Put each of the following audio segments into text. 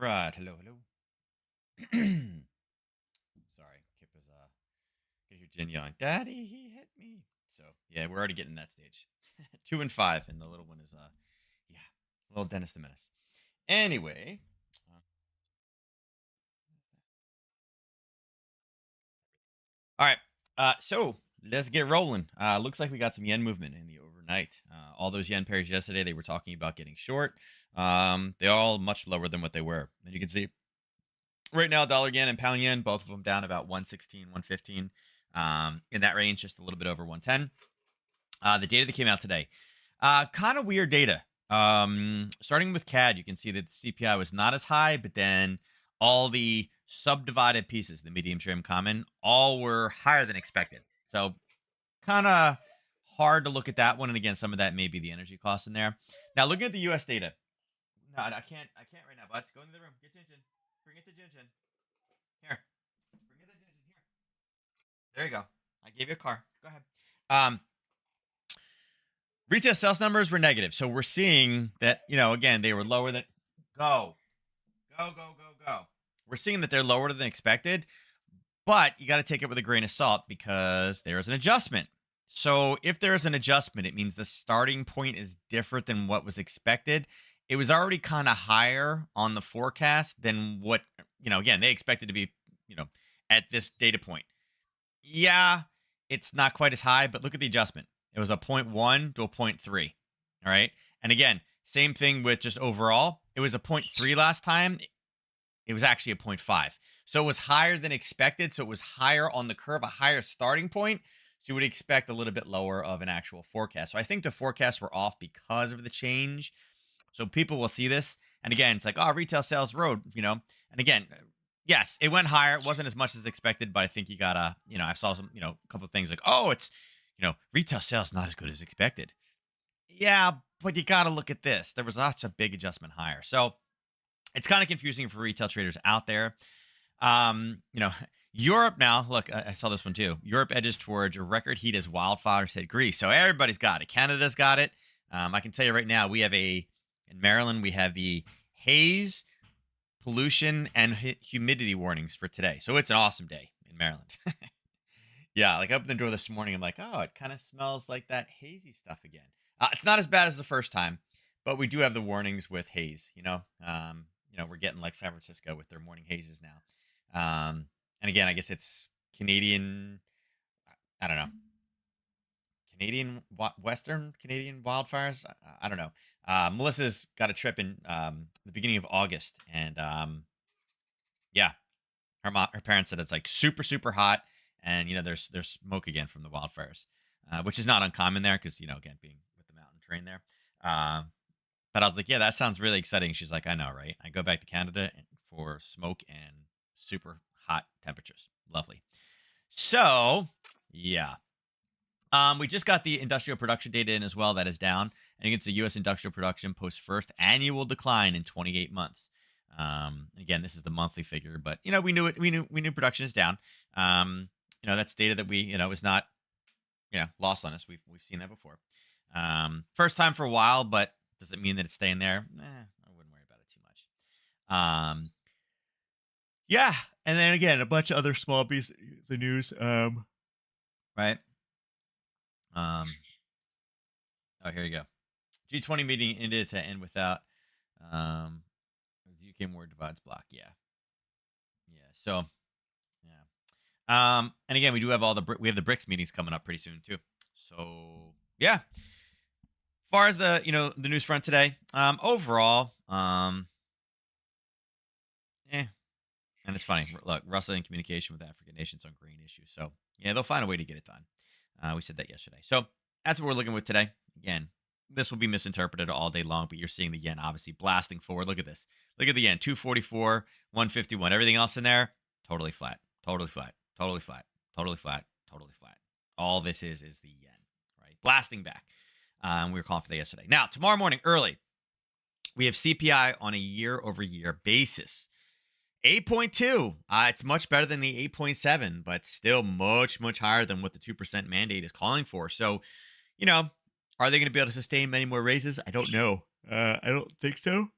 All right. Hello, hello. Sorry, Kip is get your Jin yelling, "Daddy, he hit me." So yeah, we're already getting that stage. 2 and 5, and the little one is yeah, little Dennis the Menace. Anyway, uh, all right. So let's get rolling. Looks like we got some yen movement in the overnight. All those yen pairs yesterday, they were talking about getting short. They're all much lower than what they were, and you can see right now, dollar yen and pound yen, both of them down about 116, 115, in that range, just a little bit over 110. The data that came out today, kind of weird data. Starting with CAD, you can see that the CPI was not as high, but then all the subdivided pieces, the medium trim common, all were higher than expected. So kind of hard to look at that one. And again, some of that may be the energy costs in there. Now, looking at the US data. No, I can't. I can't right now. But go into the room. Get Jinjin. Bring it to Jinjin. Here. Bring it to Jinjin. Here. There you go. I gave you a car. Go ahead. Um, Retail sales numbers were negative. So we're seeing that, again, they were lower than go. Go, go, go, go. We're seeing that they're lower than expected, but you got to take it with a grain of salt because there is an adjustment. So if there is an adjustment, it means the starting point is different than what was expected. It was already kind of higher on the forecast than what, again, they expected to be, you know, at this data point. Yeah, it's not quite as high, but look at the adjustment. It was a point 0.1 to a point 0.3. All right. And again, same thing with just overall. It was a point 0.3 last time. It was actually a point 0.5. So it was higher than expected. So it was higher on the curve, a higher starting point. So you would expect a little bit lower of an actual forecast. So I think the forecasts were off because of the change. So people will see this. And again, it's like, oh, retail sales rode. And again, yes, it went higher. It wasn't as much as expected, but I think you gotta, I saw some, a couple of things like, oh, it's, retail sales not as good as expected. Yeah, but you gotta look at this. There was such a big adjustment higher. So it's kind of confusing for retail traders out there. Um, you know, Europe now, look, I saw this one too. Europe edges towards a record heat as wildfires hit Greece. So everybody's got it. Canada's got it. I can tell you right now, in Maryland, we have the haze, pollution, and humidity warnings for today. So it's an awesome day in Maryland. Yeah, like I opened the door this morning. I'm like, oh, it kind of smells like that hazy stuff again. It's not as bad as the first time, but we do have the warnings with haze. We're getting like San Francisco with their morning hazes now. And again, I guess it's Canadian. I don't know. Western Canadian wildfires. I don't know. Melissa's got a trip in the beginning of August, and yeah, her parents said it's like super super hot, and there's smoke again from the wildfires, which is not uncommon there because again being with the mountain terrain there. But I was like, yeah, that sounds really exciting. She's like, I know, right? I go back to Canada for smoke and super hot temperatures. Lovely. So yeah. We just got the industrial production data in as well. That is down. And against the U.S. industrial production post first annual decline in 28 months. Again, this is the monthly figure, but we knew it. We knew production is down. That's data that we is not lost on us. We've seen that before. First time for a while, but does it mean that it's staying there? I wouldn't worry about it too much. Yeah, and then again, a bunch of other small pieces of news. Right. Um, oh, here you go. G20 meeting ended to end without um the UK more divides block. Yeah. Yeah. So yeah. And again, we do have we have the BRICS meetings coming up pretty soon too. So yeah. As far as the news front today, overall, and it's funny. Look, Russia in communication with African nations on grain issues. So yeah, they'll find a way to get it done. We said that yesterday. So that's what we're looking with today. Again, this will be misinterpreted all day long, but you're seeing the yen obviously blasting forward. Look at this. Look at the yen, 244, 151. Everything else in there, totally flat, totally flat, totally flat, totally flat, totally flat. All this is the yen, right? Blasting back. We were calling for that yesterday. Now, tomorrow morning, early, we have CPI on a year-over-year basis. 8.2. It's much better than the 8.7, but still much, much higher than what the 2% mandate is calling for. So, are they going to be able to sustain many more raises? I don't know. I don't think so.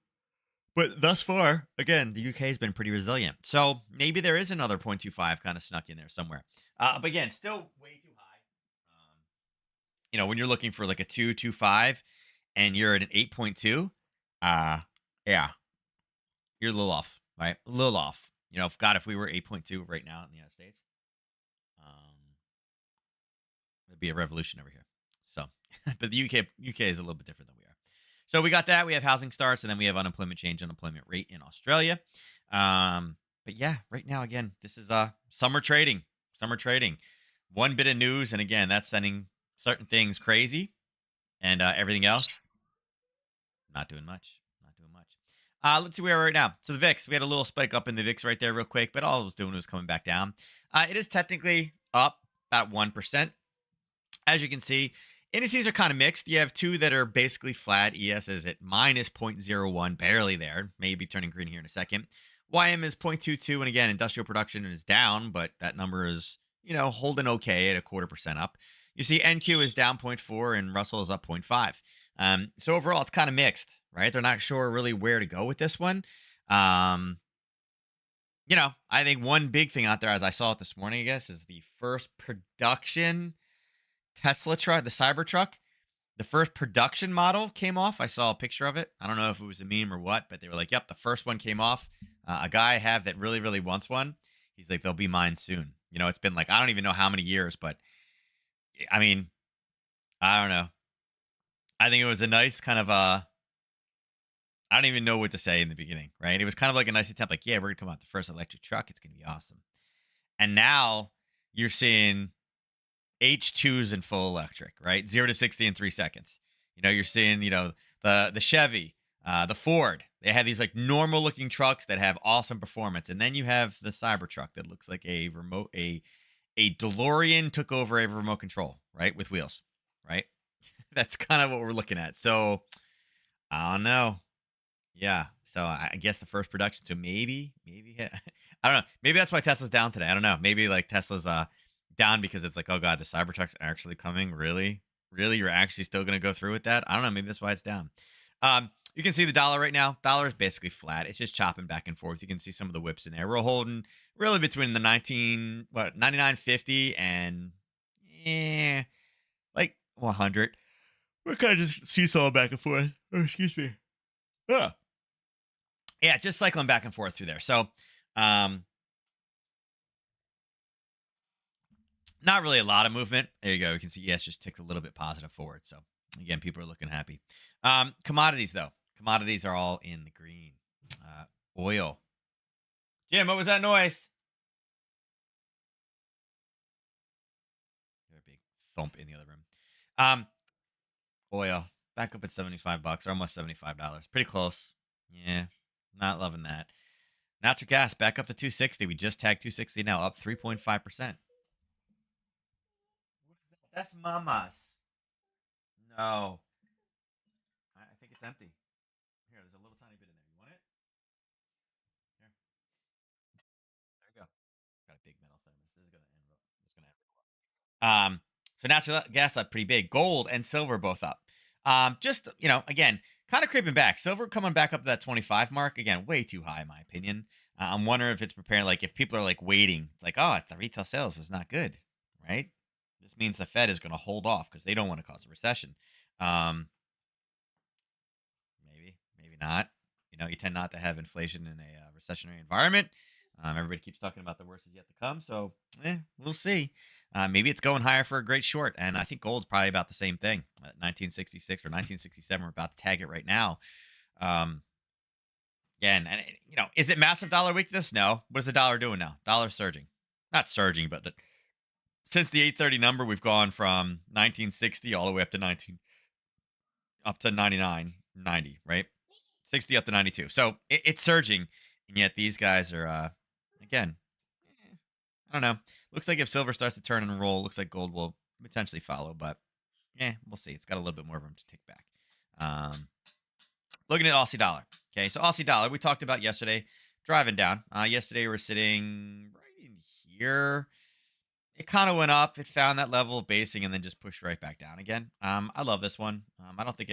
But thus far, again, the UK has been pretty resilient. So maybe there is another 0.25 kind of snuck in there somewhere. But again, still way too high. When you're looking for like a 2.25 and you're at an 8.2, uh, yeah, you're a little off, right? A little off. If we were 8.2 right now in the United States, um, it'd be a revolution over here. So, but the UK is a little bit different than we are. So we got that. We have housing starts, and then we have unemployment change, unemployment rate in Australia. But yeah, right now again, this is summer trading. Summer trading. One bit of news, and again, that's sending certain things crazy, and everything else not doing much. Not doing much. Let's see where we are right now. So the VIX, we had a little spike up in the VIX right there, real quick, but all it was doing was coming back down. It is technically up about 1%. As you can see, indices are kind of mixed. You have two that are basically flat. ES is at minus 0.01, barely there. Maybe turning green here in a second. YM is 0.22, and again, industrial production is down, but that number is, holding okay at a 0.25% up. You see NQ is down 0.4 and Russell is up 0.5. So overall, it's kind of mixed, right? They're not sure really where to go with this one. I think one big thing out there, as I saw it this morning, I guess, is the first production Tesla truck, the Cybertruck. The first production model came off. I saw a picture of it. I don't know if it was a meme or what, but they were like, yep, the first one came off. A guy I have that really, really wants one. He's like, they'll be mine soon. It's been like, I don't even know how many years, but I mean, I don't know. I think it was a nice kind of I don't even know what to say in the beginning, right? It was kind of like a nice attempt, like, yeah, we're gonna come out with the first electric truck. It's gonna be awesome. And now you're seeing H2s in full electric, right? 0 to 60 in 3 seconds. You're seeing, the Chevy, the Ford. They have these like normal looking trucks that have awesome performance. And then you have the Cybertruck that looks like a DeLorean took over a remote control, right? With wheels, right? That's kind of what we're looking at. So I don't know. Yeah. So I guess the first production. So maybe I don't know. Maybe that's why Tesla's down today. I don't know. Maybe like Tesla's down because it's like, oh god, the Cybertruck's actually coming. Really, really, you're actually still gonna go through with that? I don't know. Maybe that's why it's down. You can see the dollar right now. Dollar is basically flat. It's just chopping back and forth. You can see some of the whips in there. We're holding really between the 99.50 and like 100. We're kind of just seesawing back and forth. Oh, excuse me. Yeah. Yeah, just cycling back and forth through there. So, not really a lot of movement. There you go. You can see, yes, just ticked a little bit positive forward. So, again, people are looking happy. Commodities, though. Commodities are all in the green. Oil. Jim, what was that noise? A big thump in the other room. Oil back up at $75 or almost $75. Pretty close. Yeah, not loving that. Natural gas back up to 260. We just tagged 260 now, up 3.5%. That's Mama's. No, I think it's empty. Here, there's a little tiny bit in there. You want it? Here, there you go. Got a big metal thermos. This is gonna end. It's gonna end. So natural gas up pretty big. Gold and silver both up. Just again, kind of creeping back. Silver coming back up to that 25 mark again, way too high in my opinion. I'm wondering if it's preparing, like if people are like waiting. It's like, oh, the retail sales was not good, right? This means the Fed is going to hold off because they don't want to cause a recession. Um, maybe not. You tend not to have inflation in a recessionary environment. Everybody keeps talking about the worst is yet to come, so we'll see. Maybe it's going higher for a great short, and I think gold's probably about the same thing. 1966 or 1967, we're about to tag it right now. Again, and is it massive dollar weakness? No. What is the dollar doing now? Dollar surging, not surging, but since the 830 number, we've gone from 1960 all the way up to 99.90, right? 60 up to 92. So it's surging, and yet these guys are again, I don't know. Looks like if silver starts to turn and roll, looks like gold will potentially follow, but we'll see. It's got a little bit more room to tick back. Looking at Aussie dollar. Okay, so Aussie dollar, we talked about yesterday, driving down. Yesterday we were sitting right in here. It kind of went up. It found that level of basing and then just pushed right back down again. I love this one. I don't think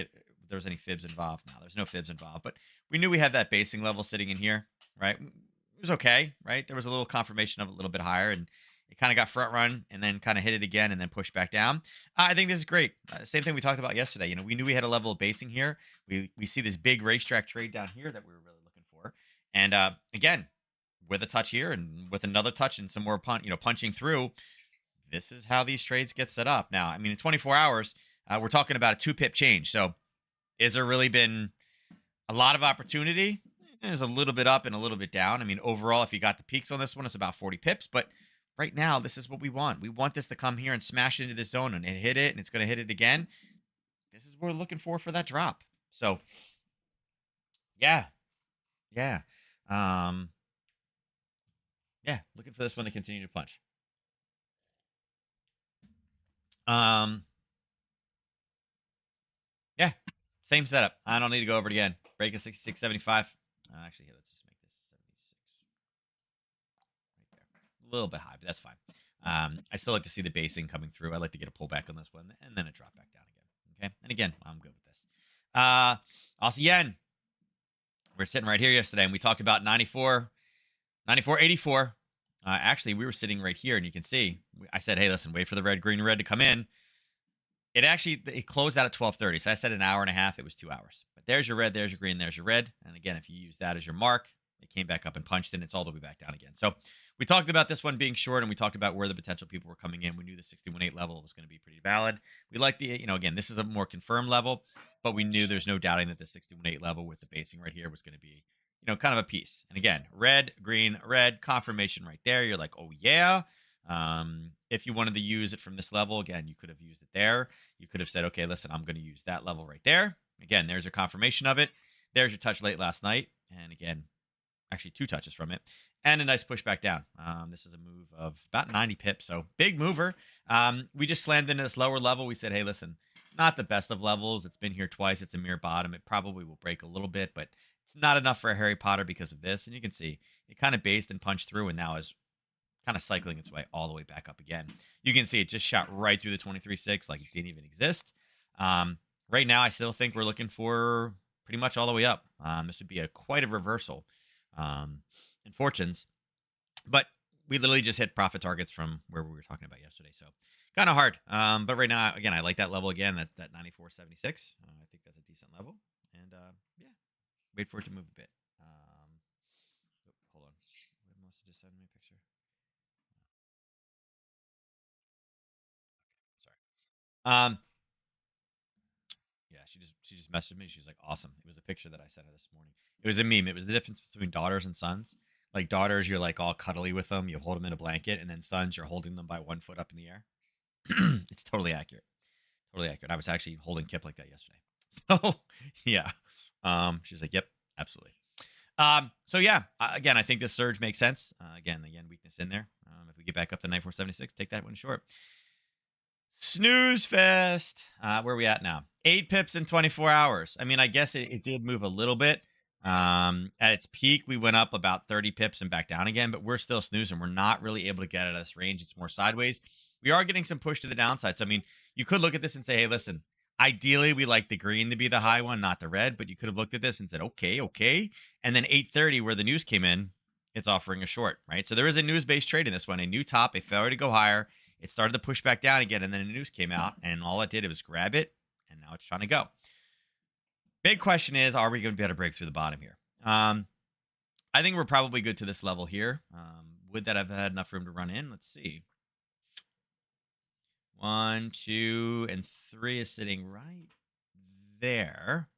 there was any fibs involved. No, there's no fibs involved, but we knew we had that basing level sitting in here, right? It was okay, right? There was a little confirmation of a little bit higher, and it kind of got front run and then kind of hit it again and then pushed back down. I think this is great. Same thing we talked about yesterday. You know, we knew we had a level of basing here. We see this big racetrack trade down here that we were really looking for, and again, with a touch here and with another touch and some more punching through. This is how these trades get set up. Now, I mean, in 24 hours, we're talking about a 2 pip change. So, is there really been a lot of opportunity? There's a little bit up and a little bit down. I mean, overall, if you got the peaks on this one, it's about 40 pips. But right now, this is what we want. We want this to come here and smash into this zone and hit it, and it's going to hit it again. This is what we're looking for that drop. So, yeah, yeah, yeah. Looking for this one to continue to punch. Yeah, same setup. I don't need to go over it again. Break a 66.75. Actually, here, let's just make this 76 right there. A little bit high, but that's fine. I still like to see the basing coming through. I like to get a pullback on this one and then a drop back down again. Okay, and again, I'm good with this. Also, yen. We're sitting right here yesterday, and we talked about 94.84. Actually, we were sitting right here, and you can see, I said, hey, listen, wait for the red, green, red to come in. It closed out at 12:30. So I said an hour and a half. It was 2 hours. But there's your red, there's your green, there's your red. And again, if you use that as your mark, it came back up and punched, and it's all the way back down again. So we talked about this one being short, and we talked about where the potential people were coming in. We knew the 61.8 level was going to be pretty valid. We like the, again, this is a more confirmed level, but we knew there's no doubting that the 61.8 level with the basing right here was going to be, kind of a piece. And again, red, green, red, confirmation right there. You're like, oh, yeah. If you wanted to use it from this level, again, you could have used it there. You could have said, okay, listen, I'm going to use that level right there. Again, there's your confirmation of it. There's your touch late last night. And again, actually 2 touches from it. And a nice push back down. This is a move of about 90 pips. So big mover. We just slammed into this lower level. We said, hey, listen, not the best of levels. It's been here twice. It's a mere bottom. It probably will break a little bit, but it's not enough for a Harry Potter because of this. And you can see it kind of based and punched through and now is kind of cycling its way all the way back up again. You can see it just shot right through the 23.6 like it didn't even exist. Right now, I still think we're looking for pretty much all the way up. This would be quite a reversal in fortunes. But we literally just hit profit targets from where we were talking about yesterday. So kind of hard. But right now, again, I like that level again, that 94.76. I think that's a decent level. And yeah, wait for it to move a bit. Hold on. Melissa just sent me a picture. Sorry. Yeah, she just messaged me. She's like, awesome. It was a picture that I sent her this morning. It was a meme. It was the difference between daughters and sons. Like daughters, you're like all cuddly with them. You hold them in a blanket, and then sons, you're holding them by 1 foot up in the air. It's totally accurate. Totally accurate. I was actually holding Kip like that yesterday. So yeah. She's like, yep, absolutely. So yeah, again, I think this surge makes sense. Again, weakness in there. If we get back up to 94.76, take that one short. Snooze fest. Where are we at now? 8 pips in 24 hours. I mean, I guess it did move a little bit. At its peak, we went up about 30 pips and back down again, but we're still snoozing. We're not really able to get out of this range. It's more sideways. We are getting some push to the downside. So, I mean, you could look at this and say, hey, listen, ideally, we like the green to be the high one, not the red, but you could have looked at this and said, okay. And then 8:30, where the news came in, it's offering a short, right? So there is a news-based trade in this one, a new top, a failure to go higher. It started to push back down again, and then the news came out, and all it did was grab it, and now it's trying to go. Big question is, are we going to be able to break through the bottom here? I think we're probably good to this level here. Would that have had enough room to run in? Let's see. 1, 2, and 3 is sitting right there.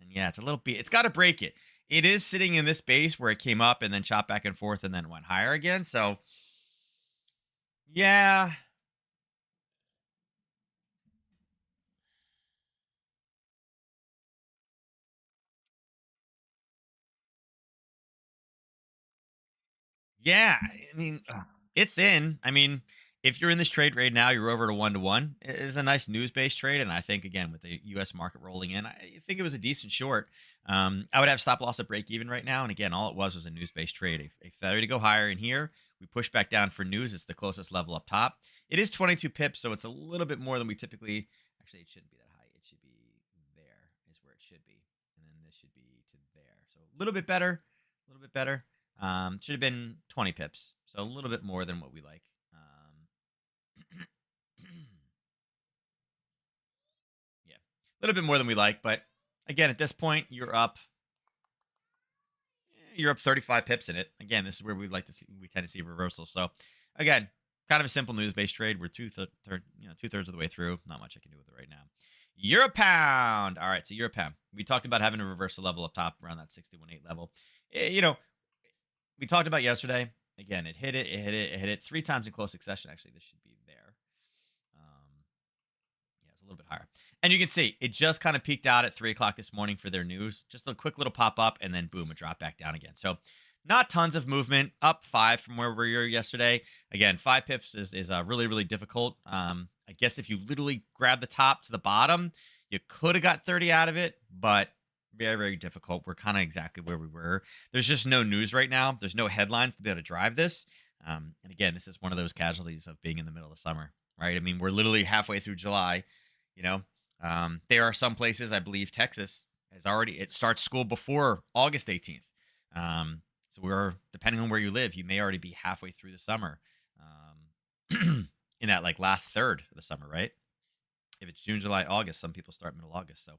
And yeah, it's a little bit. It's got to break it. It is sitting in this base where it came up and then chopped back and forth and then went higher again. So, yeah. Yeah, I mean, it's in. I mean, if you're in this trade right now, you're over to 1-to-1. It's a nice news-based trade, and I think again with the U.S. market rolling in, I think it was a decent short. I would have stop loss at break even right now, and again, all it was a news-based trade. A failure to go higher in here. We push back down for news. It's the closest level up top. It is 22 pips, so it's a little bit more than we typically. Actually, it shouldn't be that high. It should be there. Is where it little bit better, a little bit better. Should have been 20 pips, so a little bit more than what we like. Yeah, a little bit more than we like, but again, at this point, you're up 35 pips in it. Again, this is where we tend to see reversals. So again, kind of a simple news based trade. We're two-thirds of the way through. Not much I can do with it right now. Euro pound. All right, so euro pound. We talked about having a reversal level up top around that 61.8 level. We talked about yesterday. Again, it hit it 3 times in close succession. Actually, this should be there. Yeah, it's a little bit higher. And you can see it just kind of peaked out at 3 o'clock this morning for their news. Just a quick little pop up and then boom, it dropped back down again. So not tons of movement, up 5 from where we were yesterday. Again, 5 pips is really, really difficult. I guess if you literally grab the top to the bottom, you could have got 30 out of it, but very, very difficult. We're kind of exactly where we were. There's just no news right now. There's no headlines to be able to drive this. And again, this is one of those casualties of being in the middle of summer, right? I mean, we're literally halfway through July, you know. There are some places, I believe Texas it starts school before August 18th. So we're, depending on where you live, you may already be halfway through the summer. In that like last third of the summer, right? If it's June, July, August, some people start middle August. So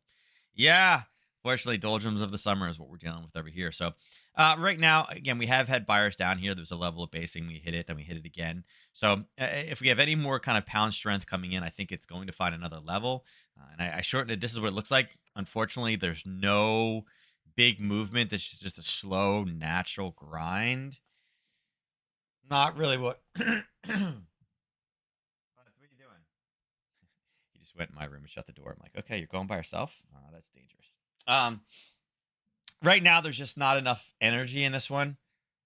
yeah, fortunately, doldrums of the summer is what we're dealing with over here. So right now, again, we have had buyers down here. There's a level of basing. We hit it, then we hit it again. So if we have any more kind of pound strength coming in, I think it's going to find another level. And I shortened it. This is what it looks like. Unfortunately, there's no big movement. This is just a slow, natural grind. Not really what. What are you doing? He just went in my room and shut the door. I'm like, okay, you're going by yourself? That's dangerous. Right now, there's just not enough energy in this one,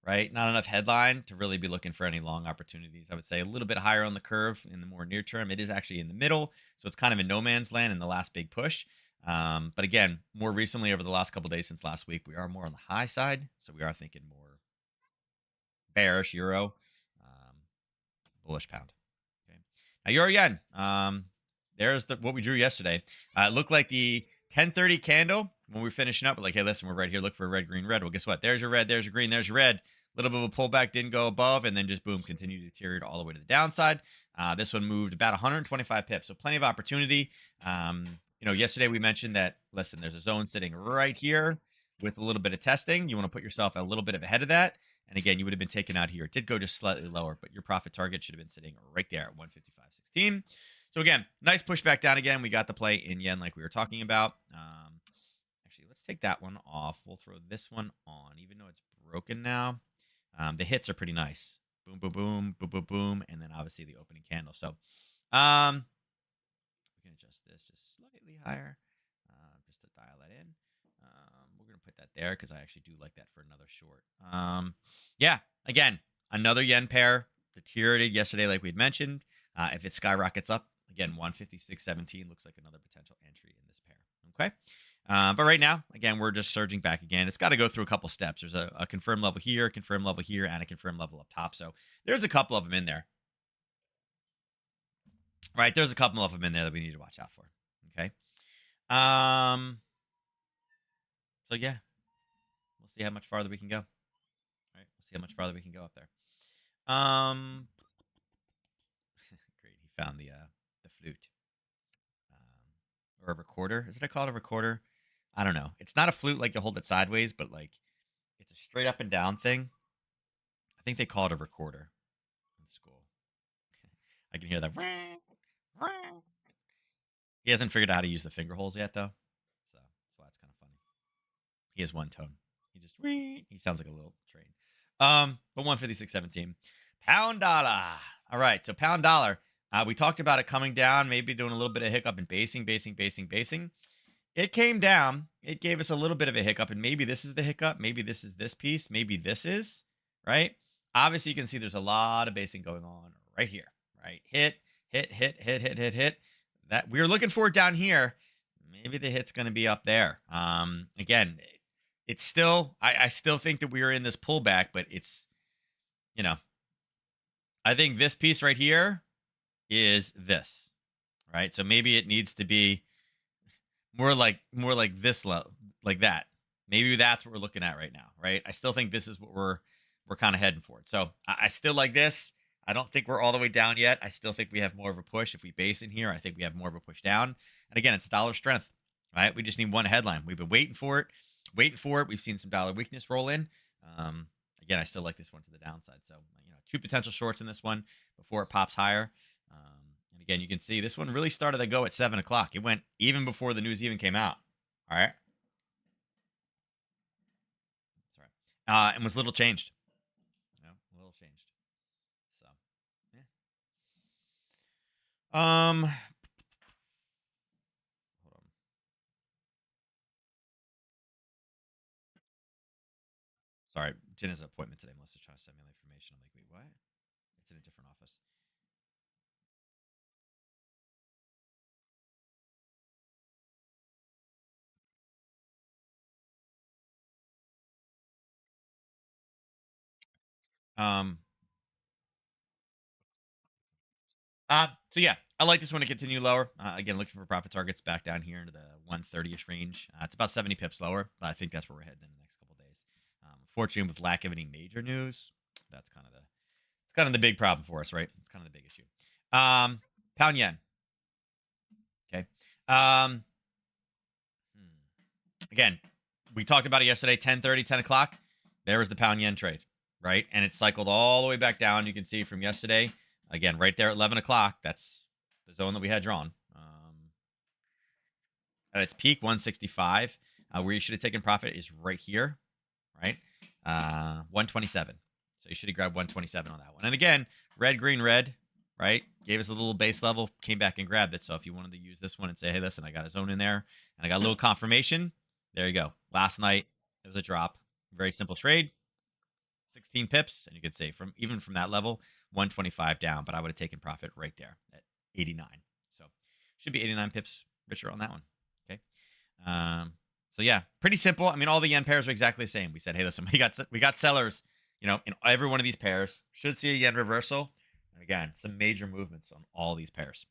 right? Not enough headline to really be looking for any long opportunities. I would say a little bit higher on the curve in the more near term. It is actually in the middle, so it's kind of in no man's land in the last big push. But again, more recently over the last couple days since last week, we are more on the high side, so we are thinking more bearish euro, bullish pound. Okay, now euro yen. There's what we drew yesterday. It looked like the 10:30 candle when we were finishing up. We're like, hey, listen, we're right here. Look for red, green, red. Well, guess what? There's your red. There's your green. There's your red. A little bit of a pullback, didn't go above, and then just boom, continued to deteriorate all the way to the downside. This one moved about 125 pips, so plenty of opportunity. Yesterday we mentioned that, listen, there's a zone sitting right here with a little bit of testing. You want to put yourself a little bit ahead of that. And again, you would have been taken out here. It did go just slightly lower, but your profit target should have been sitting right there at 155.16. So again, nice pushback down again. We got the play in yen like we were talking about. Actually, let's take that one off. We'll throw this one on, even though it's broken now. The hits are pretty nice. Boom, boom, boom, boom, boom, boom, and then obviously the opening candle. So we can adjust this just slightly higher, just to dial that in. We're going to put that there because I actually do like that for another short. Yeah, again, another yen pair deteriorated yesterday like we'd mentioned. If it skyrockets up, again, 156.17 looks like another potential entry in this pair. Okay. But right now, again, we're just surging back again. It's got to go through a couple steps. There's a confirmed level here, a confirmed level here, and a confirmed level up top. So there's a couple of them in there. Right, there's a couple of them in there that we need to watch out for. Okay. So yeah, we'll see how much farther we can go. All right, we'll see how much farther we can go up there. Great, he found the flute. Or a recorder. Is it called a recorder? I don't know. It's not a flute like you hold it sideways, but like it's a straight up and down thing. I think they call it a recorder in school. I can hear that. He hasn't figured out how to use the finger holes yet, though. So that's why it's kind of funny. He has one tone. He sounds like a little train. But 156.17. Pound dollar. All right, so pound dollar. We talked about it coming down, maybe doing a little bit of hiccup and basing. It came down. It gave us a little bit of a hiccup, and maybe this is the hiccup. Maybe this is this piece. Maybe this is, right? Obviously, you can see there's a lot of basing going on right here, right? Hit. That we were looking for it down here. Maybe the hit's going to be up there. Again, it's still, I still think that we are in this pullback, but it's, I think this piece right here is this, right? So maybe it needs to be more like this low, like that, Maybe that's what we're looking at right now, right? I still think this is what we're kind of heading for. So I still like this. I don't think we're all the way down yet. I still think we have more of a push. If we base in here, I think we have more of a push down. And again, it's dollar strength, right? We just need one headline. We've been waiting for it, waiting for it. We've seen some dollar weakness roll in. Again, I still like this one to the downside. So, two potential shorts in this one before it pops higher. And again, you can see this one really started to go at 7 o'clock. It went even before the news even came out. All right. And was little changed. A little changed. So, yeah. Hold on. Sorry, Jen has an appointment today. Melissa's trying to send me the information. I'm like, wait, what? It's in a different office. Um. So yeah, I like this one to continue lower. Again, looking for profit targets back down here into the 130ish range. It's about 70 pips lower, but I think that's where we're heading in the next couple of days. Unfortunately, with lack of any major news, that's kind of the big problem for us, right? It's kind of the big issue. Pound yen. Okay. Again, we talked about it yesterday, 10:30, 10 o'clock. There was the pound yen trade, right? And it cycled all the way back down. You can see from yesterday, again, right there at 11 o'clock. That's the zone that we had drawn. At its peak, 165. Where you should have taken profit is right here, right? 127. So you should have grabbed 127 on that one. And again, red, green, red, right? Gave us a little base level, came back and grabbed it. So if you wanted to use this one and say, hey, listen, I got a zone in there and I got a little confirmation, there you go. Last night, it was a drop. Very simple trade. 16 pips. And you could say even from that level, 125 down. But I would have taken profit right there at 89. So should be 89 pips richer on that one. Okay. So yeah, pretty simple. I mean, all the yen pairs are exactly the same. We said, hey, listen, we got sellers, in every one of these pairs. Should see a yen reversal. And again, some major movements on all these pairs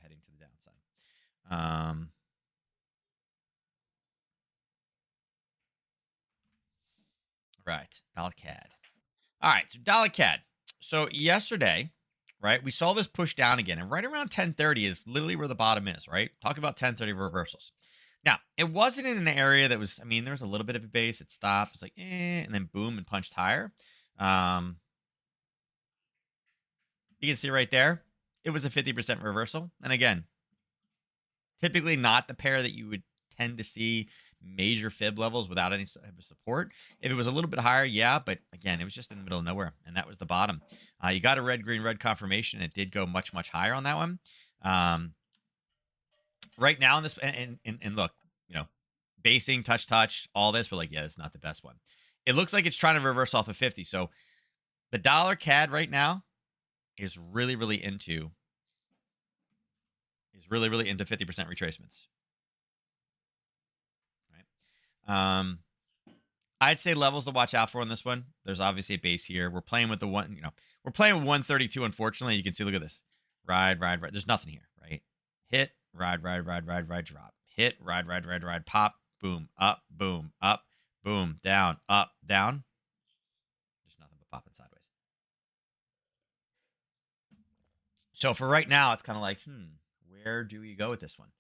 heading to the downside. Right, dollar CAD. All right, so dollar CAD. So yesterday, right, we saw this push down again, and right around 10:30 is literally where the bottom is. Right, talk about 10:30 reversals. Now, it wasn't in an area that was. I mean, there was a little bit of a base. It stopped. It's like, and then boom, and punched higher. You can see right there, it was a 50% reversal. And again, typically not the pair that you would tend to see major fib levels without any sort of support. If it was a little bit higher, yeah, but again, it was just in the middle of nowhere, and that was the bottom. You got a red, green, red confirmation. It did go much, much higher on that one. Right now in this, and look, basing, touch, all this, we're like, yeah, it's not the best one. It looks like it's trying to reverse off of 50. So the dollar CAD right now is really, really into 50% retracements. Right. I'd say levels to watch out for on this one. There's obviously a base here. We're playing with we're playing with 132. Unfortunately, you can see, look at this. Ride. There's nothing here, right? Hit, ride, drop. Hit, ride, pop, boom, up, boom, down, up, down. There's nothing but popping sideways. So for right now, it's kind of like, where do we go with this one?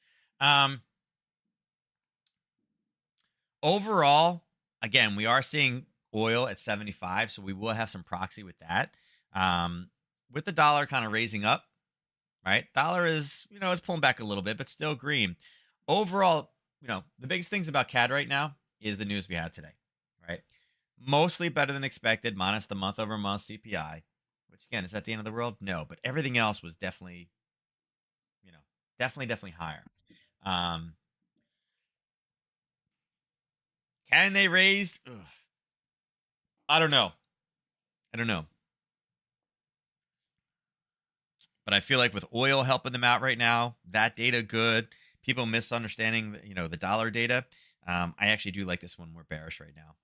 Overall, again, we are seeing oil at 75, so we will have some proxy with that. With the dollar kind of raising up, right? Dollar is, it's pulling back a little bit, but still green. Overall, the biggest things about CAD right now is the news we had today, right? Mostly better than expected, minus the month-over-month CPI, which again, is that the end of the world? No, but everything else was definitely, definitely higher. Can they raise? Ugh. I don't know. But I feel like with oil helping them out right now, that data good. People misunderstanding, the dollar data. I actually do like this one more bearish right now.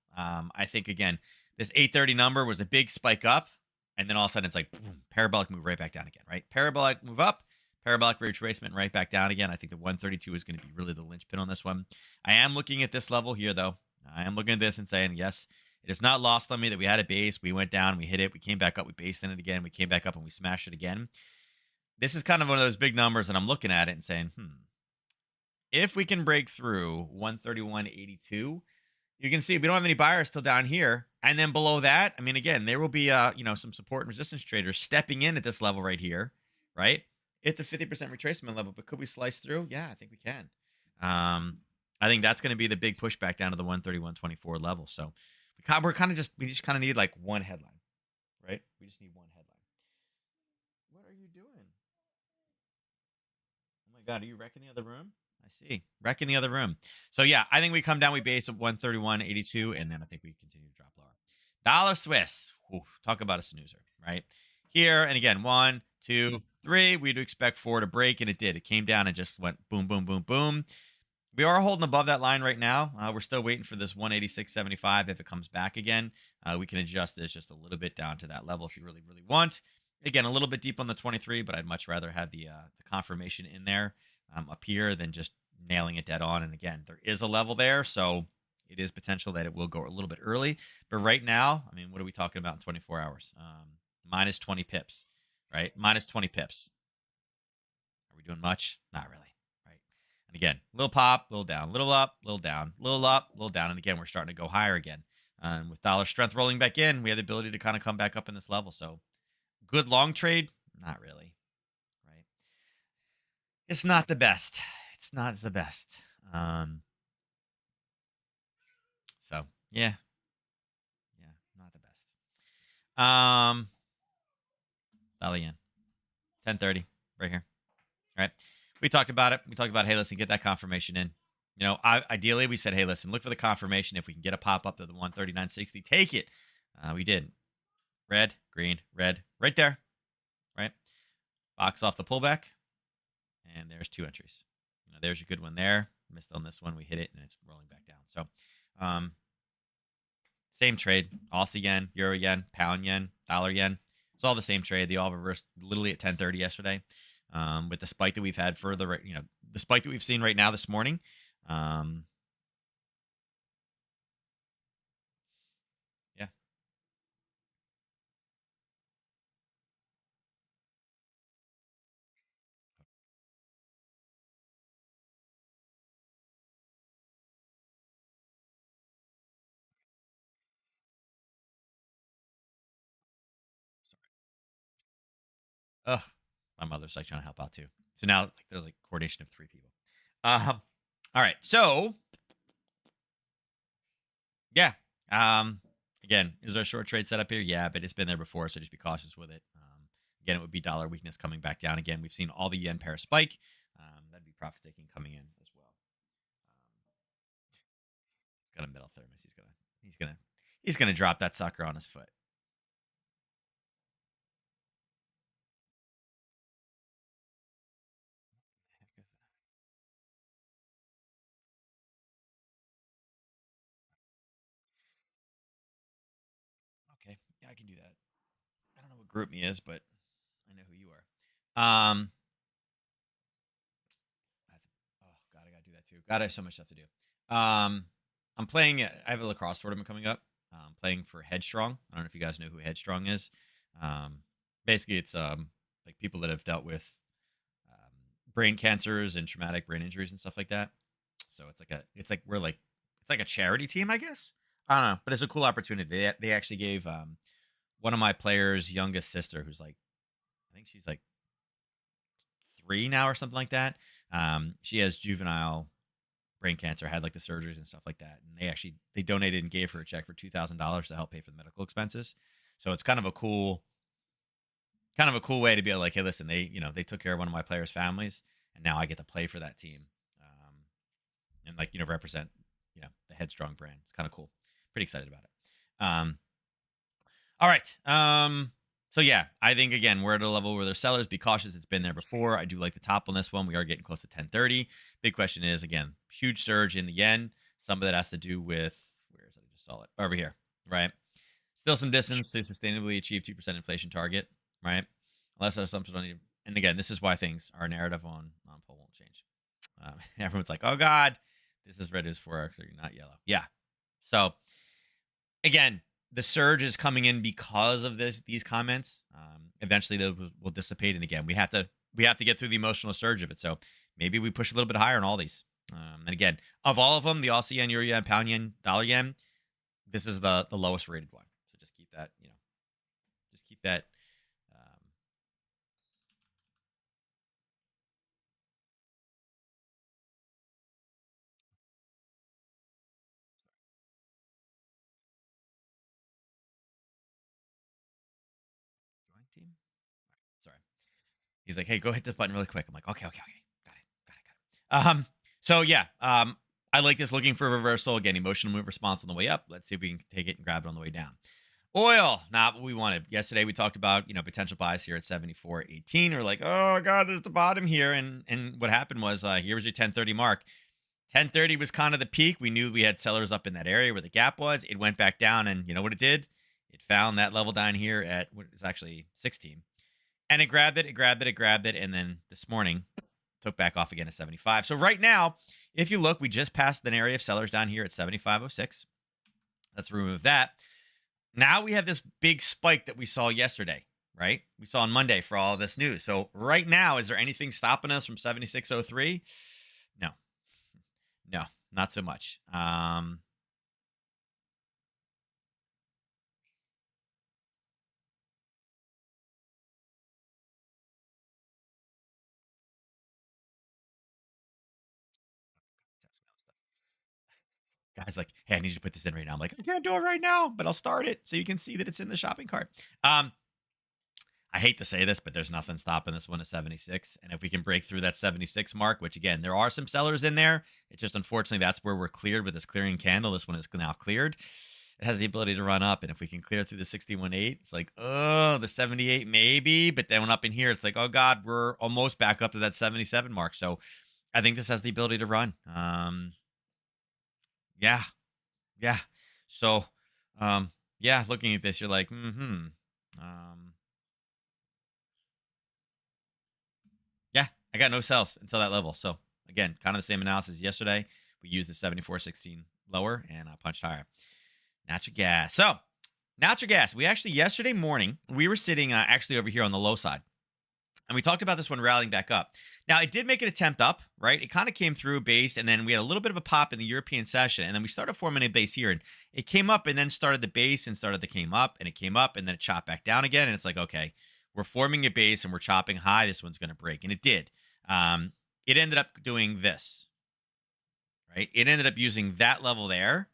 I think again, this 830 number was a big spike up, and then all of a sudden it's like boom, parabolic move right back down again. Right, parabolic move up, parabolic retracement right back down again. I think the 132 is going to be really the linchpin on this one. I am looking at this level here though. I am looking at this and saying, yes, it is not lost on me that we had a base. We went down, we hit it, we came back up, we based in it again, we came back up and we smashed it again. This is kind of one of those big numbers, and I'm looking at it and saying, if we can break through 131.82, you can see we don't have any buyers still down here. And then below that, I mean, again, there will be some support and resistance traders stepping in at this level right here, right? It's a 50% retracement level, but could we slice through? Yeah, I think we can. I think that's going to be the big pushback down to the 131.24 level. So we just kind of need like one headline, right? We just need one headline. What are you doing? Oh my God, are you wrecking the other room? I see. Wrecking the other room. So yeah, I think we come down, we base at 131.82, and then I think we continue to drop lower. Dollar Swiss. Ooh, talk about a snoozer, right? Here, and again, 1, 2, 3. We'd expect 4 to break, and it did. It came down and just went boom, boom, boom, boom. We are holding above that line right now. We're still waiting for this 186.75. If it comes back again, we can adjust this just a little bit down to that level if you really, really want. Again, a little bit deep on the 23, but I'd much rather have the confirmation in there up here than just nailing it dead on. And again, there is a level there, so it is potential that it will go a little bit early. But right now, I mean, what are we talking about in 24 hours? Minus 20 pips, right? Minus 20 pips. Are we doing much? Not really. And again, little pop, little down, little up, little down, little up, little down. And again, we're starting to go higher again. With dollar strength rolling back in, we have the ability to kind of come back up in this level. So good long trade? Not really, right? It's not the best. It's not the best. So yeah, not the best. Dollar yen, 10:30 right here. All right. We talked about it. We talked about, hey, listen, get that confirmation in. Ideally, we said, hey, listen, look for the confirmation. If we can get a pop up to the 139.60, take it. We did. Red, green, red, right there. Right? Box off the pullback. And there's 2 entries. There's a good one there. Missed on this one. We hit it, and it's rolling back down. So, same trade. Aussie yen, euro yen, pound yen, dollar yen. It's all the same trade. They all reversed literally at 10:30 yesterday. With the spike that we've had further, the spike that we've seen right now this morning. Yeah. Ugh. My mother's like trying to help out too. So now there's like coordination of 3 people. All right. So yeah. Again, is there a short trade set up here? Yeah, but it's been there before, so just be cautious with it. Again, it would be dollar weakness coming back down again. We've seen all the yen pair spike. That'd be profit taking coming in as well. He's got a metal thermos. He's gonna drop that sucker on his foot. Okay, yeah, I can do that. I don't know what group me is, but I know who you are. Oh God, I gotta do that too. God, I have so much stuff to do. I'm playing. I have a lacrosse tournament coming up. Playing for Headstrong. I don't know if you guys know who Headstrong is. Basically, it's like people that have dealt with brain cancers and traumatic brain injuries and stuff like that. So it's like a charity team, I guess. I don't know, but it's a cool opportunity. They actually gave one of my players' youngest sister, who's like, I think she's like 3 now or something like that. She has juvenile brain cancer, had like the surgeries and stuff like that, and they donated and gave her a check for $2,000 to help pay for the medical expenses. So it's kind of a cool way to be like, hey, listen, they took care of one of my players' families, and now I get to play for that team, and represent the Headstrong brand. It's kind of cool. Pretty excited about it. All right. So yeah, I think again we're at a level where there's sellers. Be cautious. It's been there before. I do like the top on this one. We are getting close to 10:30. Big question is again huge surge in the yen. Some of that has to do with where is it? I just saw it over here. Right. Still some distance to sustainably achieve 2% inflation target. Right. Unless there's something on you. And again, this is why our narrative on non-poll won't change. Everyone's like, oh God, this is red as forex or you're not yellow. Yeah. So again, the surge is coming in because of these comments. Eventually, those will dissipate, and again, we have to get through the emotional surge of it. So maybe we push a little bit higher on all these. And again, of all of them, the Aussie yen, Euro yen, pound yen, dollar yen, this is the lowest rated one. So just keep that, just keep that. Um, Join team. Sorry. He's like, hey, go hit this button really quick. I'm like, okay, okay, okay. Got it. Got it. Got it. So yeah, I like this looking for a reversal. Again, emotional move response on the way up. Let's see if we can take it and grab it on the way down. Oil, not what we wanted. Yesterday we talked about, potential buys here at 74.18. We're like, oh god, there's the bottom here. And what happened was here was your 1030 mark. 1030 was kind of the peak. We knew we had sellers up in that area where the gap was. It went back down, and you know what it did? It found that level down here at what is actually 16. And it grabbed it, it grabbed it, it grabbed it, and then this morning took back off again at 75. So right now, if you look, we just passed an area of sellers down here at 75.06. Let's remove that. Now we have this big spike that we saw yesterday, right? We saw on Monday for all of this news. So right now, is there anything stopping us from 76.03? No, no, not so much. Guys like, hey, I need you to put this in right now. I'm like, I can't do it right now, but I'll start it so you can see that it's in the shopping cart. I hate to say this, but there's nothing stopping this one at 76. And if we can break through that 76 mark, which again, there are some sellers in there, it just unfortunately that's where we're cleared with this clearing candle. This one is now cleared. It has the ability to run up. And if we can clear through the 61.8, it's like, oh, the 78 maybe. But then when up in here, it's like, oh God, we're almost back up to that 77 mark. So I think this has the ability to run. Yeah. Yeah. So yeah, looking at this, you're like, Um, Yeah, I got no sells until that level. So again, kind of the same analysis yesterday. We used the 74.16 lower and I punched higher. Natural gas. So natural gas. We actually yesterday morning we were sitting actually over here on the low side, and we talked about this one rallying back up. Now it did make an attempt up, right? It kind of came through base, and then we had a little bit of a pop in the European session, and then we started forming a base here, and it came up and then started the base and started the came up, and it came up and then it chopped back down again, and it's like okay, we're forming a base and we're chopping high. This one's going to break, and it did. Um, it ended up doing this, right? It ended up using that level there,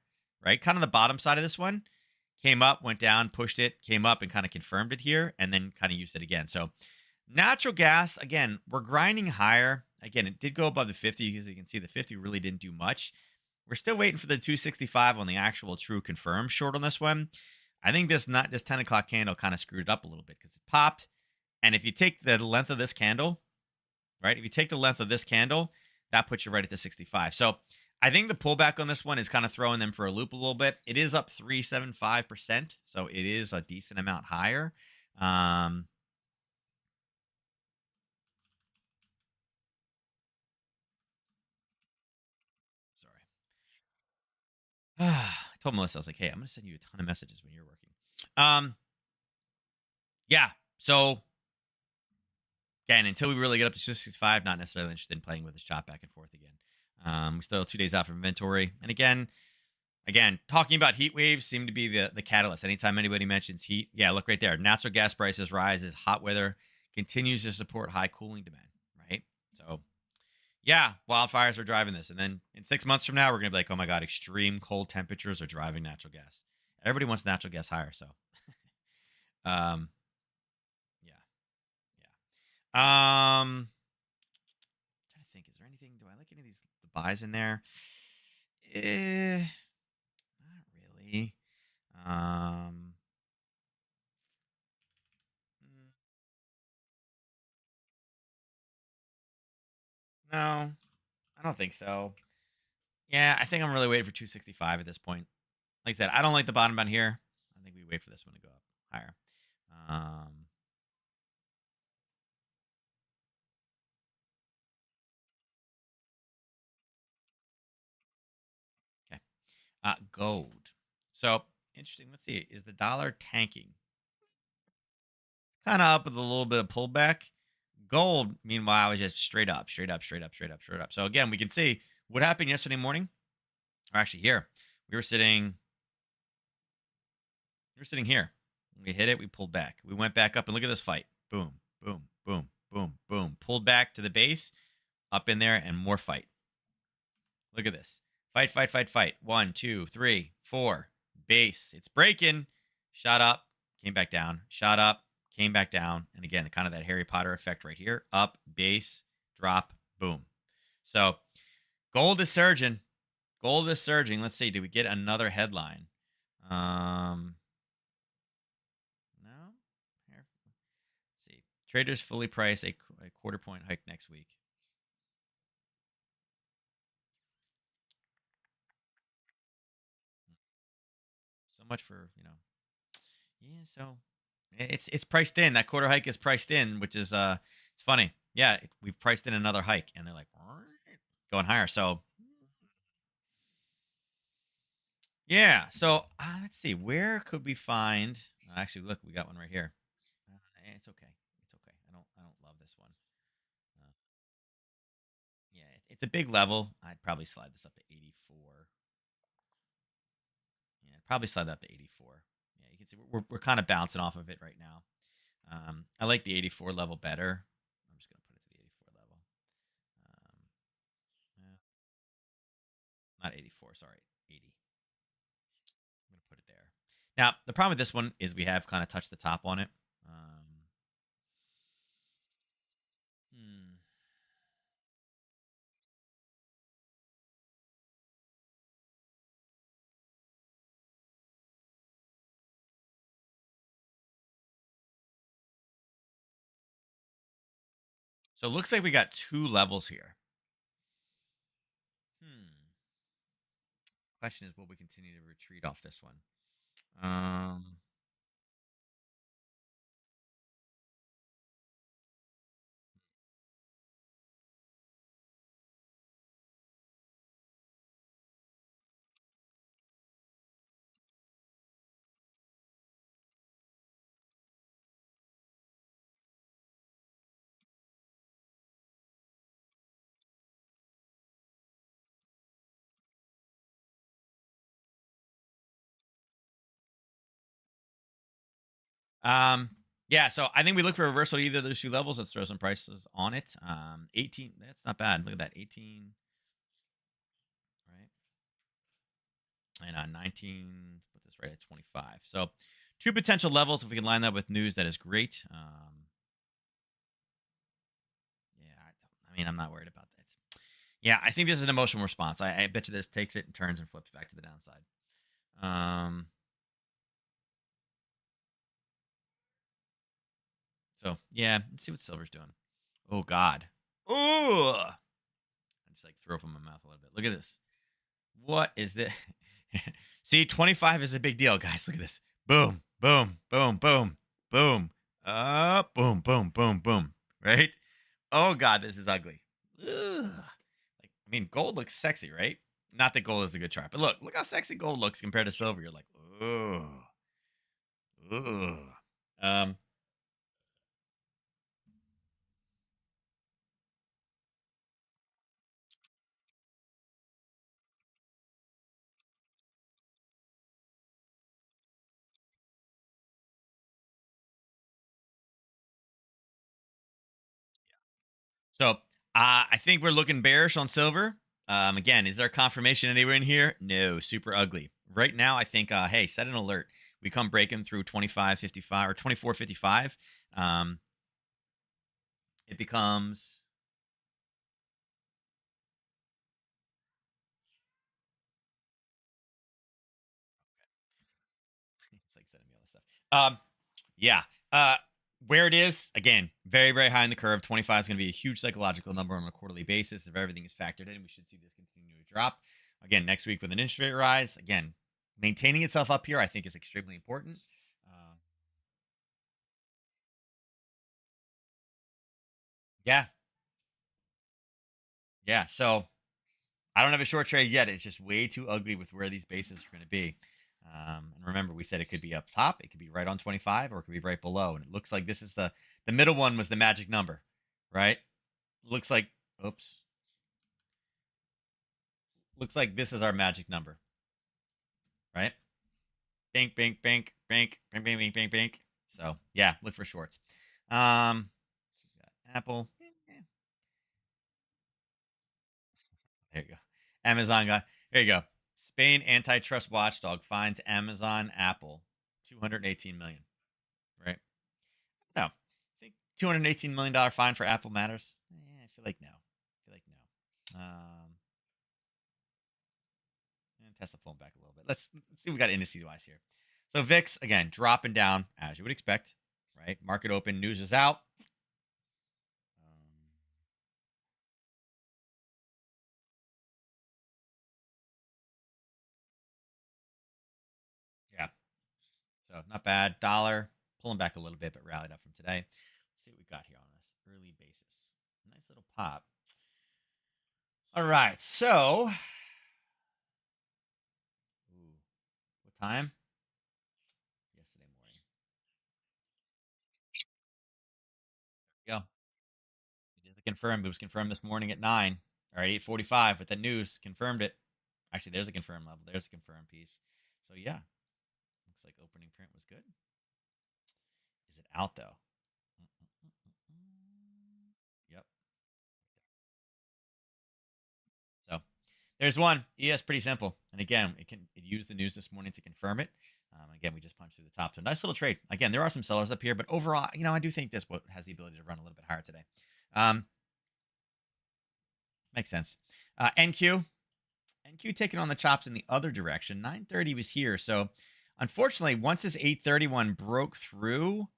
right? Kind of the bottom side of this one. Came up, went down, pushed it, came up, and kind of confirmed it here, and then kind of used it again. So natural gas, again, we're grinding higher. Again, it did go above the 50 because you can see the 50 really didn't do much. We're still waiting for the 265 on the actual true confirmed short on this one. I think this 10 o'clock candle kind of screwed it up a little bit because it popped. And if you take the length of this candle, right? If you take the length of this candle, that puts you right at the 65. So I think the pullback on this one is kind of throwing them for a loop a little bit. It is up 375%. So it is a decent amount higher. Um, Sorry. I told Melissa, I was like, hey, I'm going to send you a ton of messages when you're working. Um, yeah. So again, until we really get up to 65, not necessarily interested in playing with this chop back and forth again. We still have 2 days out from inventory. And again, talking about heat waves seem to be the catalyst. Anytime anybody mentions heat, yeah, look right there. Natural gas prices rises, hot weather continues to support high cooling demand, right? So yeah, wildfires are driving this. And then in 6 months from now, we're going to be like, oh my God, extreme cold temperatures are driving natural gas. Everybody wants natural gas higher. So, um, yeah, yeah. Trying to think, is there anything, do I like any of these the buys in there? Not really. Um, mm, no, I don't think so. Yeah, I think I'm really waiting for 265 at this point. Like I said, I don't like the bottom down here. I think we wait for this one to go up higher. Um, okay. Gold. So interesting. Let's see. Is the dollar tanking? Kind of up with a little bit of pullback. Gold, meanwhile, is just straight up, straight up, straight up, straight up, straight up. So again, we can see what happened yesterday morning. Or actually, here we were sitting. We were sitting here. We hit it. We pulled back. We went back up, and look at this fight. Boom, boom, boom, boom, boom. Pulled back to the base, up in there, and more fight. Look at this. Fight, fight, fight, fight. 1, 2, 3, 4. Base. It's breaking. Shot up. Came back down. Shot up. Came back down. And again, kind of that Harry Potter effect right here. Up, base, drop, boom. So gold is surging. Gold is surging. Let's see. Do we get another headline? No. Here. Let's see. Traders fully price a quarter point hike next week. So much for, yeah, so it's priced in. That quarter hike is priced in, which is it's funny. Yeah, we've priced in another hike, and they're like going higher. So yeah, so let's see, where could we find? Actually, look, we got one right here. It's okay. It's okay. I don't love this one. Uh, yeah, it's a big level. I'd probably slide this up to 84. Yeah, I'd probably slide that up to 84. Yeah, you can see we're kind of bouncing off of it right now. I like the 84 level better. I'm just gonna put it to the 84 level. Um, eh, Not 84, sorry, 80. I'm gonna put it there. Now the problem with this one is we have kind of touched the top on it. Hmm. So it looks like we got two levels here. Hmm. Question is, will we continue to retreat off this one? Um. Yeah, so I think we look for a reversal at either of those two levels. Let's throw some prices on it. 18. That's not bad. Look at that. 18. Right. And 19, put this right at 25. So two potential levels. If we can line that with news, that is great. Yeah, I mean, I'm not worried about that. Yeah, I think this is an emotional response. I bet you this takes it and turns and flips back to the downside. Um, so yeah, let's see what silver's doing. Oh God. Oh, I just like threw up in my mouth a little bit. Look at this. What is this? See, 25 is a big deal, guys. Look at this. Boom, boom, boom, boom, boom. Boom, boom, boom, boom. Right? Oh God, this is ugly. Ugh. Like, I mean, gold looks sexy, right? Not that gold is a good chart, but look how sexy gold looks compared to silver. You're like, oh, ugh. Um, so I think we're looking bearish on silver. Again, is there confirmation anywhere in here? No, super ugly. Right now, I think, hey, set an alert. We come breaking through 25.55 or 24.55. Um, it becomes it's like sending me all this stuff. Yeah. Uh, where it is, again, very, very high in the curve. 25 is going to be a huge psychological number on a quarterly basis. If everything is factored in, we should see this continue to drop. Again, next week with an interest rate rise. Again, maintaining itself up here, I think, is extremely important. Yeah. Yeah. So I don't have a short trade yet. It's just way too ugly with where these bases are going to be. And remember, we said it could be up top, it could be right on 25, or it could be right below. And it looks like this is the middle one was the magic number, right? Looks like, oops, looks like this is our magic number, right? Bink, bink, bink, bink, bink, bink, bink, bink, bink. So yeah, look for shorts. Apple. There you go. Amazon got. There you go. Spain antitrust watchdog finds Amazon Apple 218 million. Right? No. I think $218 million fine for Apple matters. I feel like no. I feel like no. And Tesla pulling back a little bit. Let's see what we got indices wise here. So VIX again dropping down as you would expect. Right? Market open. News is out. Yeah. So not bad. Dollar pulling back a little bit, but rallied up from today. Let's see what we got here on this early basis. Nice little pop. All right. So, ooh, what time? Yesterday morning. Yeah. It is confirmed. It was confirmed this morning at 9 or at 8:45, but the news confirmed it. Actually, there's a confirmed level. There's a confirmed piece. So yeah, looks like opening print was good. Is it out though? Yep. So there's one. ES pretty simple. And again, it used the news this morning to confirm it. Again, we just punched through the top. So nice little trade. Again, there are some sellers up here, but overall, I do think this has the ability to run a little bit higher today. Makes sense. NQ. NQ taking on the chops in the other direction. 930 was here. So unfortunately, once this 831 broke through,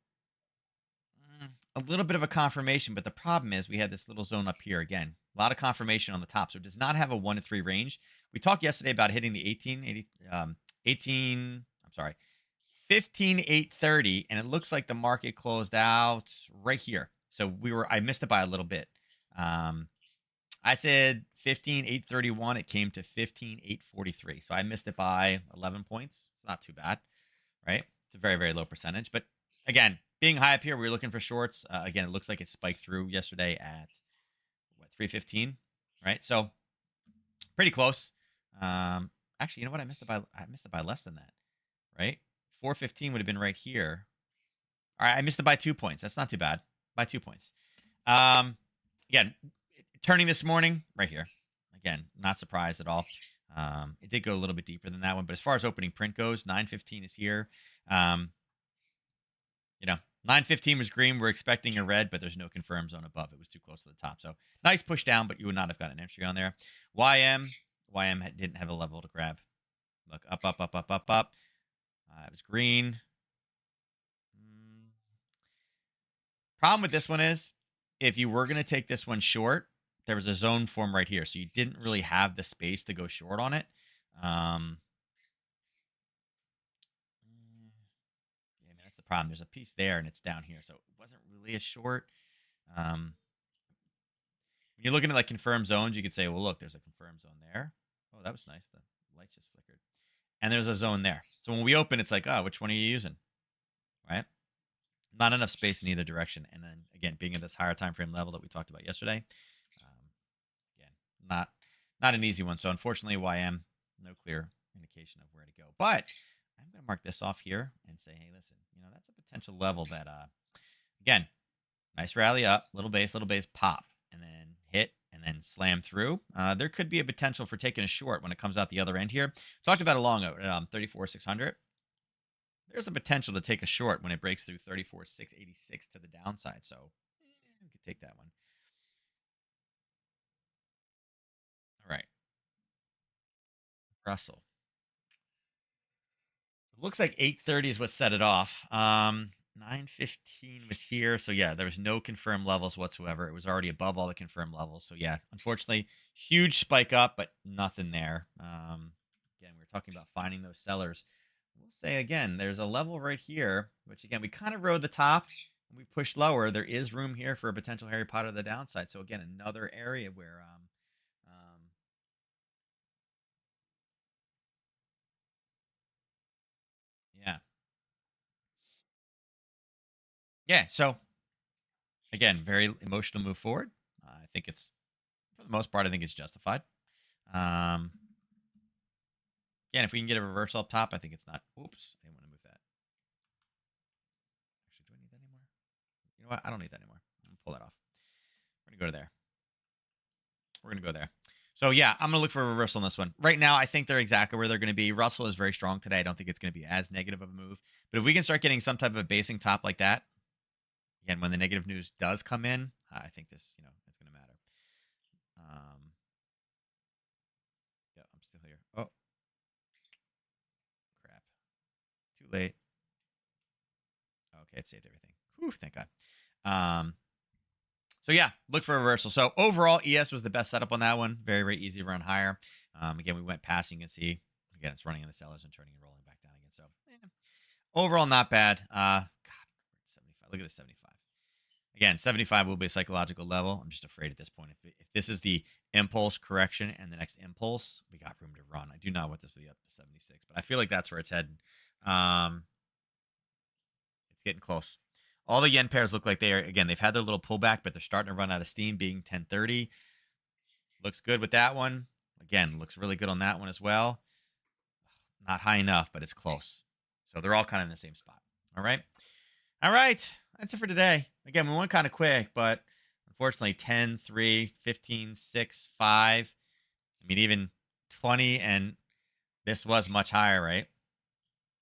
a little bit of a confirmation, but the problem is we had this little zone up here again. A lot of confirmation on the top. So it does not have a 1 to 3 range. We talked yesterday about hitting the 15,830, and it looks like the market closed out right here. So I missed it by a little bit. I said 15,831. It came to 15,843. So I missed it by 11 points. It's not too bad, right? It's a very, very low percentage. But again, being high up here, we were looking for shorts. Again, it looks like it spiked through yesterday at what 315, right? So pretty close. Actually, you know what? I missed it by less than that, right? 415 would have been right here. All right, I missed it by 2 points. That's not too bad. By 2 points. Again, turning this morning right here. Again, not surprised at all. It did go a little bit deeper than that one, but as far as opening print goes, 915 is here. 915 was green. We're expecting a red, but there's no confirmed zone above. It was too close to the top. So nice push down, but you would not have got an entry on there. YM didn't have a level to grab. Look, up, up, up, up, up, up. It was green. Problem with this one is, if you were going to take this one short, there was a zone form right here. So you didn't really have the space to go short on it. Yeah, man, that's the problem. There's a piece there and it's down here. So it wasn't really a short. When you're looking at like confirmed zones, you could say, well, look, there's a confirmed zone there. Oh, that was nice. The light just flickered. And there's a zone there. So when we open, it's like, oh, which one are you using? Right? Not enough space in either direction. And then again, being at this higher time frame level that we talked about yesterday, again, not an easy one. So unfortunately, YM, no clear indication of where to go. But I'm going to mark this off here and say, hey, listen, that's a potential level that, again, nice rally up, little base, pop, and then hit, and then slam through. There could be a potential for taking a short when it comes out the other end here. Talked about it long at 34,600. There's a potential to take a short when it breaks through 34,686 to the downside. So we could take that one. All right. Russell. It looks like 830 is what set it off. 915 was here. So yeah, there was no confirmed levels whatsoever. It was already above all the confirmed levels. So yeah, unfortunately, huge spike up, but nothing there. Again, we were talking about finding those sellers. We'll say again, there's a level right here, which again, we kind of rode the top. We pushed lower. There is room here for a potential Harry Potter to the downside. So again, another area where Yeah. So again, very emotional move forward. I think it's for the most part, I think it's justified. Um, Again, if we can get a reversal up top, I think it's not. Oops, I didn't want to move that. Actually, do I need that anymore? You know what? I don't need that anymore. I'm gonna pull that off. We're gonna go to there. We're gonna go there. So yeah, I'm gonna look for a reversal on this one. Right now, I think they're exactly where they're gonna be. Russell is very strong today. I don't think it's gonna be as negative of a move. But if we can start getting some type of a basing top like that, again, when the negative news does come in, I think this, it's gonna matter. Yeah, I'm still here. Oh crap! Too late. Okay, it saved everything. Whew, thank God. So yeah, look for a reversal. So overall, ES was the best setup on that one. Very, very easy to run higher. Again, we went past. You can see again, it's running in the sellers and turning and rolling back down again. So overall, not bad. God, 75. Look at the 75. Again, 75 will be a psychological level. I'm just afraid at this point. If this is the impulse correction and the next impulse, we got room to run. I do not want this to be up to 76, but I feel like that's where it's heading. It's getting close. All the yen pairs look like they are, again, they've had their little pullback, but they're starting to run out of steam, being 1030. Looks good with that one. Again, looks really good on that one as well. Not high enough, but it's close. So they're all kind of in the same spot. All right. All right. That's it for today. Again, we went kind of quick, but unfortunately, 10, 3, 15, 6, 5. I mean, even 20, and this was much higher, right?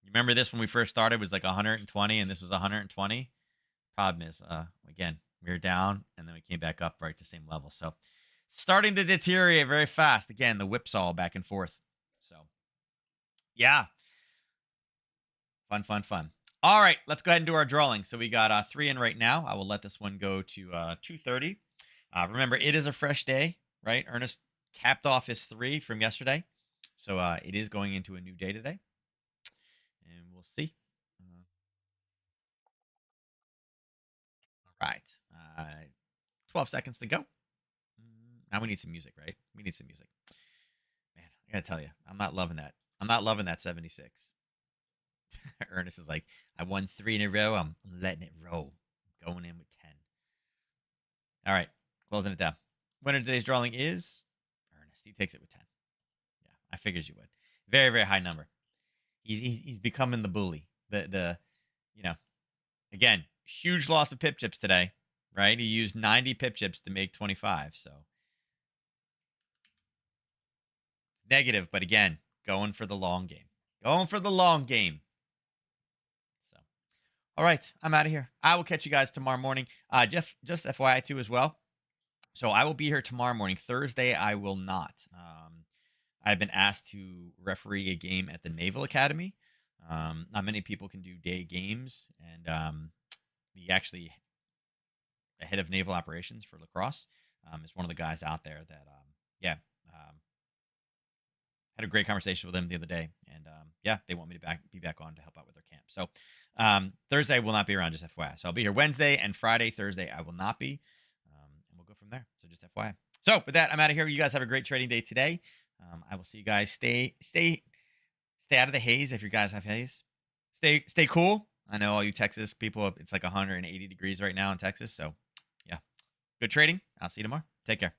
You remember this when we first started was like 120, and this was 120. Problem is, again, we were down, and then we came back up right to the same level. So starting to deteriorate very fast. Again, the whipsaw back and forth. So yeah, fun. All right, let's go ahead and do our drawing. So we got 3 in right now. I will let this one go to 230. Remember, it is a fresh day, right? Ernest capped off his 3 from yesterday. So it is going into a new day today. And we'll see. All right. 12 seconds to go. Now we need some music, right? We need some music. Man, I gotta tell you, I'm not loving that. I'm not loving that 76. Ernest is like, I won 3 in a row. I'm letting it roll. Going in with 10. All right, closing it down. Winner of today's drawing is Ernest. He takes it with 10. Yeah, I figured you would. Very, very high number. He's becoming the bully. You know, again, huge loss of pip chips today, right? He used 90 pip chips to make 25. So negative, but again, going for the long game. Going for the long game. So, all right, I'm out of here. I will catch you guys tomorrow morning. Jeff, just FYI too as well. So I will be here tomorrow morning. Thursday, I will not. I've been asked to referee a game at the Naval Academy. Not many people can do day games, and the head of naval operations for lacrosse is one of the guys out there that had a great conversation with them the other day, and they want me to be back on to help out with their camp. So Thursday I will not be around, just FYI. So I'll be here Wednesday and Friday. Thursday I will not be, and we'll go from there. So just FYI. So with that, I'm out of here. You guys have a great trading day today. I will see you guys. Stay out of the haze if you guys have haze. Stay cool. I know all you Texas people. It's like 180 degrees right now in Texas. So yeah, good trading. I'll see you tomorrow. Take care.